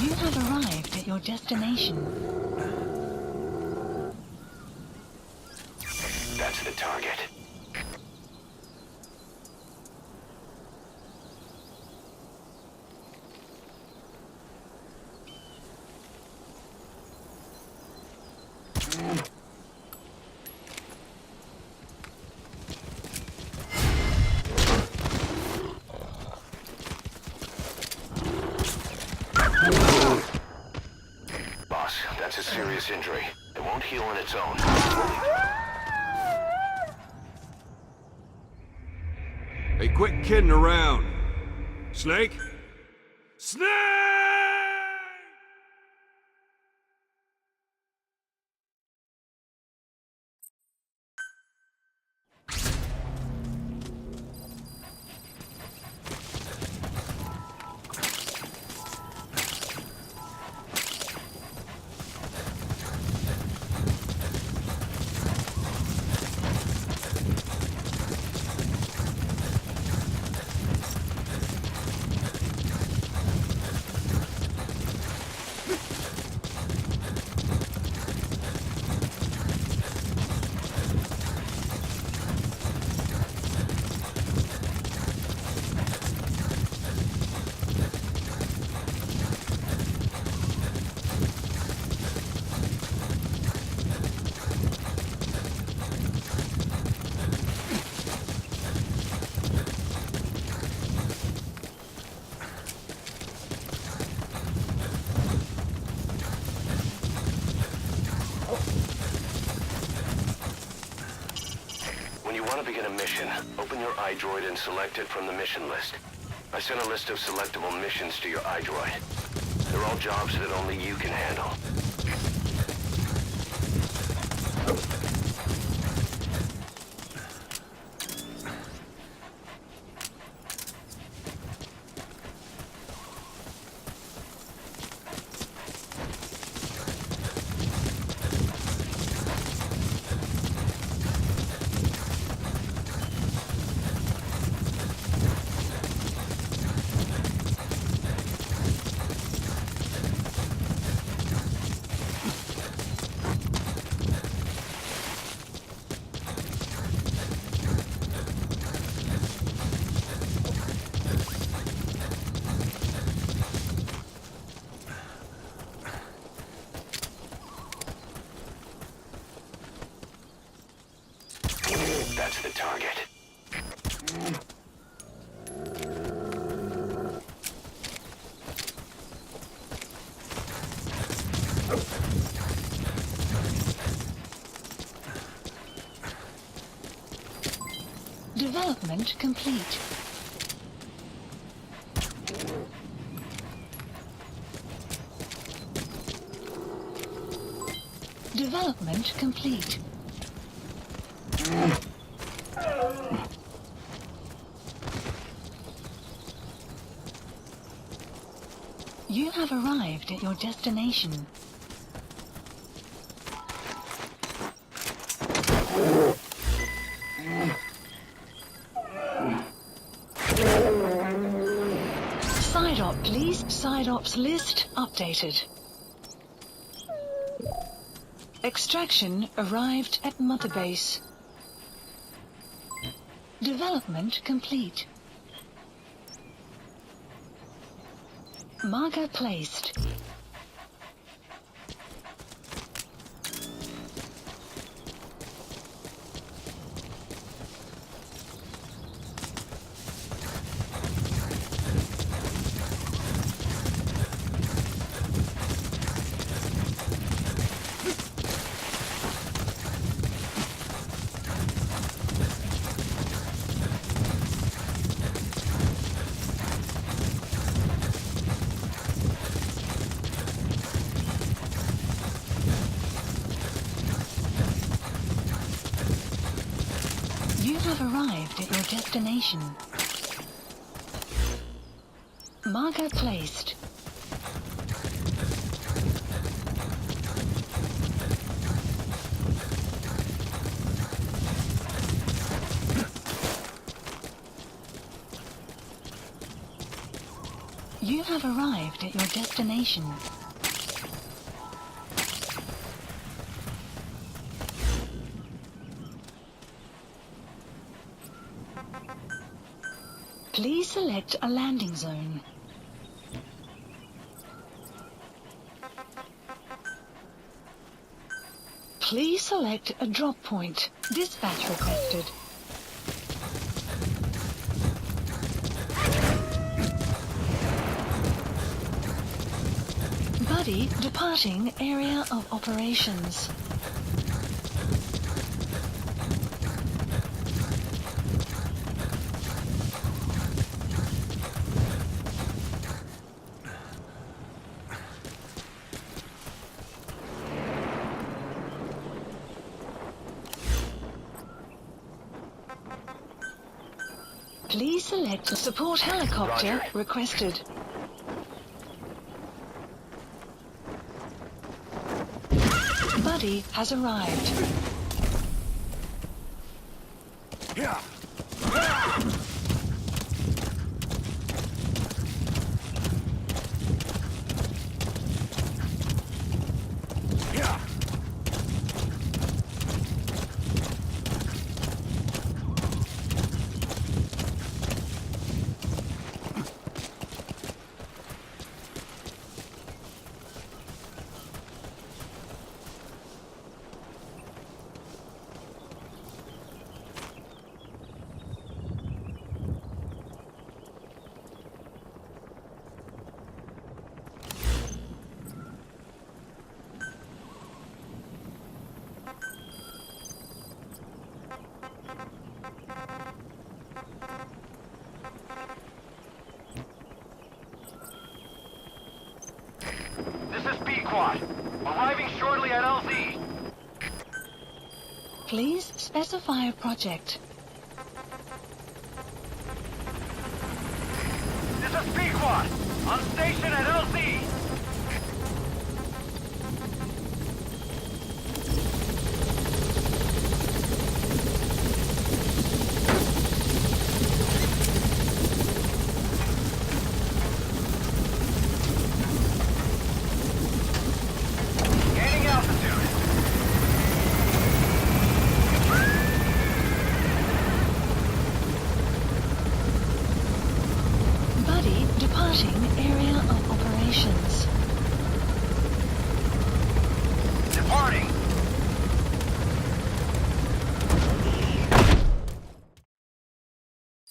You have arrived at your destination. That's the target. Boss, that's a serious injury. It won't heal on its own. Hey, quit kidding around. Snake? Snake! When you want to begin a mission, open your iDroid and select it from the mission list. I sent a list of selectable missions to your iDroid. They're all jobs that only you can handle. That's the target. Development complete. Development complete. You have arrived at your destination. Side op, please. Side ops list updated. Extraction arrived at Mother Base. Development complete. Marker placed. You have arrived at your destination. Marker placed. You have arrived at your destination. Please select a landing zone. Please select a drop point. Dispatch requested. Buddy departing area of operations. Please select support helicopter Roger. requested. Buddy has arrived. Yeah. Yeah. This is B-Quad. Arriving shortly at LZ. Please specify a project. This is B-Quad. On station at LZ. Gaining altitude. Buddy departing area of operations. Departing.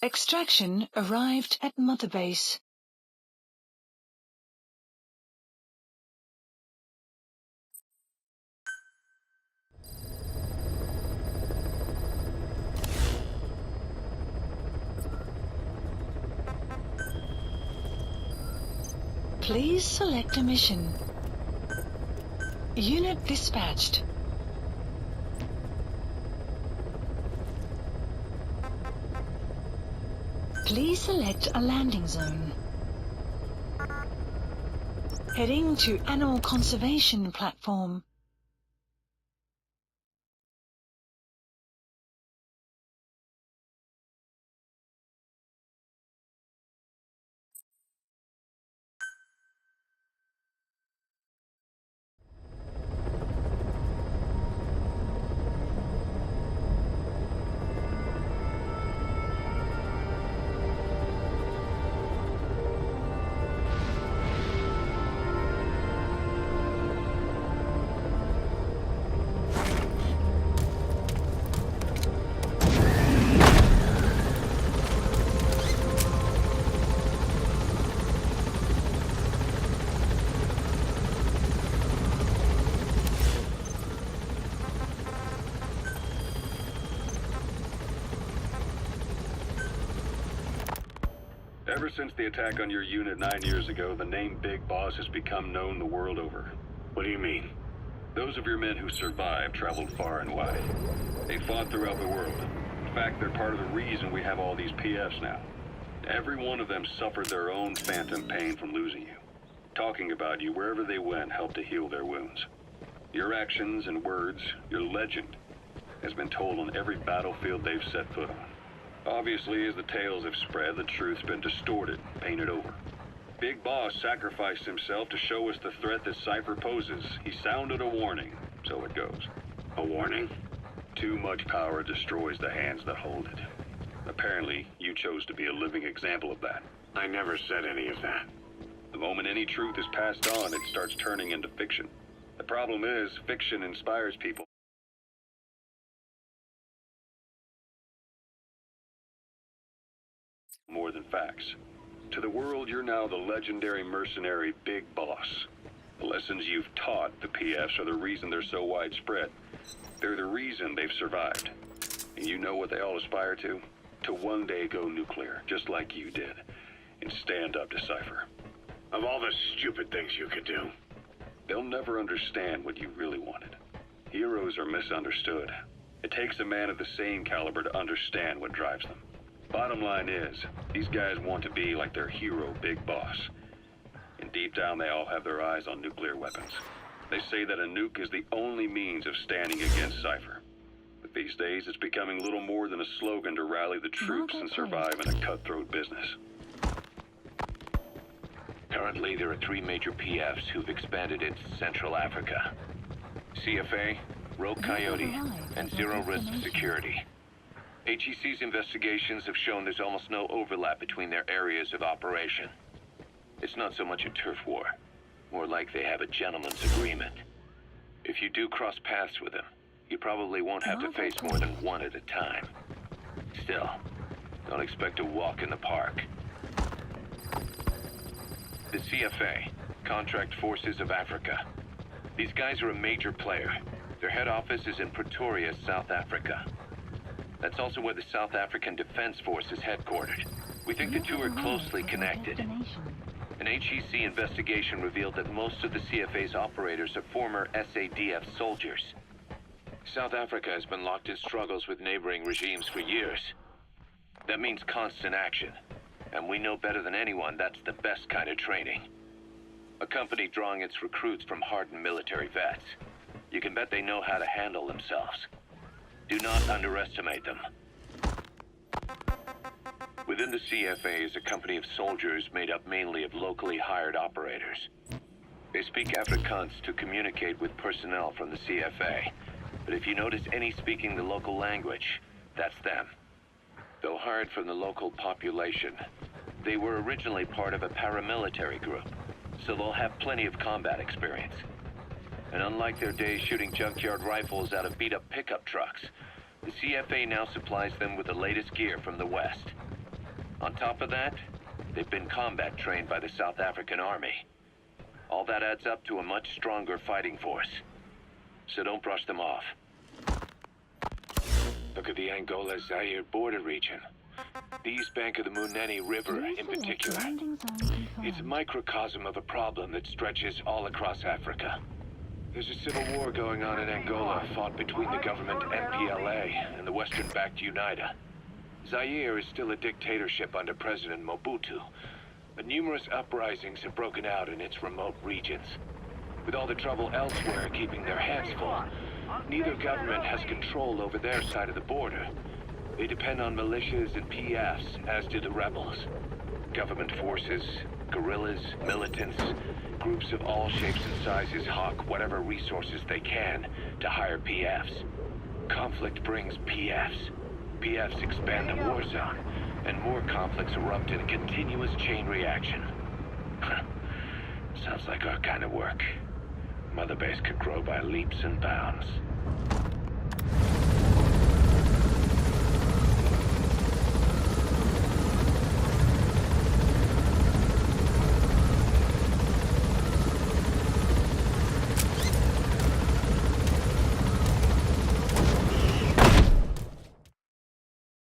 Extraction arrived at Mother Base. Please select a mission. Unit dispatched. Please select a landing zone. Heading to Animal Conservation Platform. Ever since the attack on your unit 9 years ago, the name Big Boss has become known the world over. What do you mean? Those of your men who survived traveled far and wide. They fought throughout the world. In fact, they're part of the reason we have all these PFs now. Every one of them suffered their own phantom pain from losing you. Talking about you wherever they went helped to heal their wounds. Your actions and words, your legend, has been told on every battlefield they've set foot on. Obviously, as the tales have spread, the truth's been distorted, painted over. Big Boss sacrificed himself to show us the threat that Cypher poses. He sounded a warning, so it goes. A warning? Too much power destroys the hands that hold it. Apparently, you chose to be a living example of that. I never said any of that. The moment any truth is passed on, it starts turning into fiction. The problem is, fiction inspires people more than facts. To the world, you're now the legendary mercenary Big Boss. The lessons you've taught the PFs are the reason they're so widespread. They're the reason they've survived. And you know what they all aspire to? To one day go nuclear, just like you did, and stand up to Cypher. Of all the stupid things you could do. They'll never understand what you really wanted. Heroes are misunderstood. It takes a man of the same caliber to understand what drives them. Bottom line is, these guys want to be like their hero, Big Boss. And deep down, they all have their eyes on nuclear weapons. They say that a nuke is the only means of standing against Cypher. But these days, it's becoming little more than a slogan to rally the troops and survive in a cutthroat business. Currently, there are 3 major PFs who've expanded into Central Africa. CFA, Rogue Coyote, and Zero Risk Security. HEC's investigations have shown there's almost no overlap between their areas of operation. It's not so much a turf war, more like they have a gentleman's agreement. If you do cross paths with them, you probably won't have to face more than one at a time. Still, don't expect a walk in the park. The CFA, Contract Forces of Africa. These guys are a major player. Their head office is in Pretoria, South Africa. That's also where the South African Defense Force is headquartered. We think the two are closely connected. An HEC investigation revealed that most of the CFA's operators are former SADF soldiers. South Africa has been locked in struggles with neighboring regimes for years. That means constant action. And we know better than anyone that's the best kind of training. A company drawing its recruits from hardened military vets. You can bet they know how to handle themselves. Do not underestimate them. Within the CFA is a company of soldiers made up mainly of locally hired operators. They speak Afrikaans to communicate with personnel from the CFA. But if you notice any speaking the local language, that's them. Though hired from the local population, they were originally part of a paramilitary group, so they'll have plenty of combat experience. And unlike their days shooting junkyard rifles out of beat-up pickup trucks, the CFA now supplies them with the latest gear from the West. On top of that, they've been combat trained by the South African Army. All that adds up to a much stronger fighting force. So don't brush them off. Look at the Angola-Zaire border region. The East bank of the Munene River in particular. It's a microcosm of a problem that stretches all across Africa. There's a civil war going on in Angola, fought between the government MPLA and the Western-backed UNITA. Zaire is still a dictatorship under President Mobutu, but numerous uprisings have broken out in its remote regions. With all the trouble elsewhere keeping their hands full, neither government has control over their side of the border. They depend on militias and PFs, as do the rebels. Government forces, guerrillas, militants, groups of all shapes and sizes hawk whatever resources they can to hire PFs. Conflict brings PFs. PFs expand the war zone, and more conflicts erupt in a continuous chain reaction. Sounds like our kind of work. Mother Base could grow by leaps and bounds.